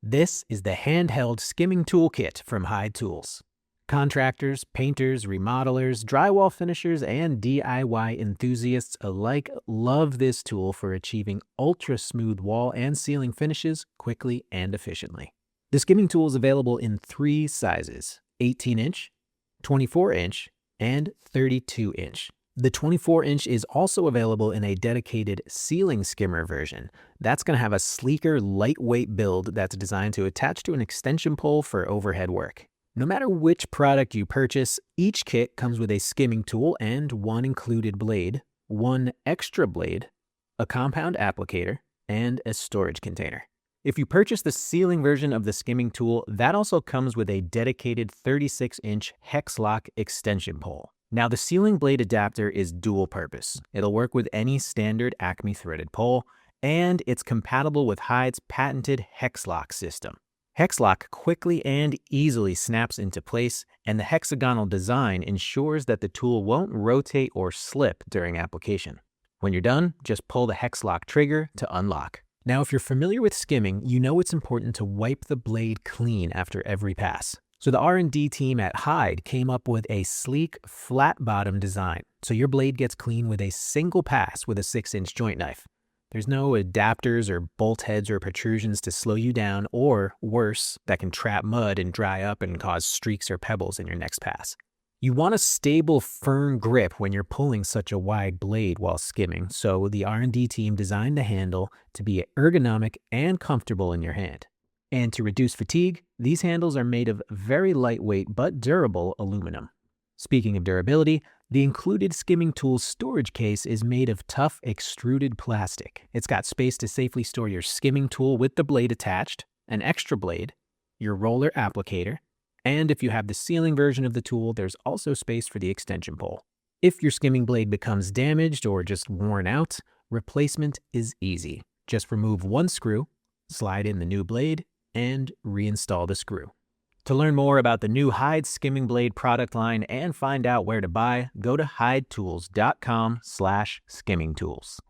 This is the handheld skimming toolkit from Hyde Tools. Contractors, painters, remodelers, drywall finishers, and DIY enthusiasts alike love this tool for achieving ultra-smooth wall and ceiling finishes quickly and efficiently. The skimming tool is available in 3 sizes: 18-inch, 24-inch, and 32-inch. The 24-inch is also available in a dedicated ceiling skimmer version. That's going to have a sleeker, lightweight build that's designed to attach to an extension pole for overhead work. No matter which product you purchase, each kit comes with a skimming tool and 1 included blade, 1 extra blade, a compound applicator, and a storage container. If you purchase the ceiling version of the skimming tool, that also comes with a dedicated 36-inch HexLoc extension pole. Now, the ceiling blade adapter is dual purpose. It'll work with any standard Acme threaded pole, and it's compatible with Hyde's patented HexLoc system. HexLoc quickly and easily snaps into place, and the hexagonal design ensures that the tool won't rotate or slip during application. When you're done, just pull the HexLoc trigger to unlock. Now, if you're familiar with skimming, you know it's important to wipe the blade clean after every pass. So the R&D team at Hyde came up with a sleek, flat bottom design, so your blade gets clean with a single pass with a 6-inch joint knife. There's no adapters or bolt heads or protrusions to slow you down, or worse, that can trap mud and dry up and cause streaks or pebbles in your next pass. You want a stable, firm grip when you're pulling such a wide blade while skimming, so the R&D team designed the handle to be ergonomic and comfortable in your hand. And to reduce fatigue, these handles are made of very lightweight but durable aluminum. Speaking of durability, the included skimming tool storage case is made of tough extruded plastic. It's got space to safely store your skimming tool with the blade attached, an extra blade, your roller applicator, and if you have the ceiling version of the tool, there's also space for the extension pole. If your skimming blade becomes damaged or just worn out, replacement is easy. Just remove 1 screw, slide in the new blade, and reinstall the screw. To learn more about the new Hyde Skimming Blade product line and find out where to buy, go to hydetools.com/skimmingtools.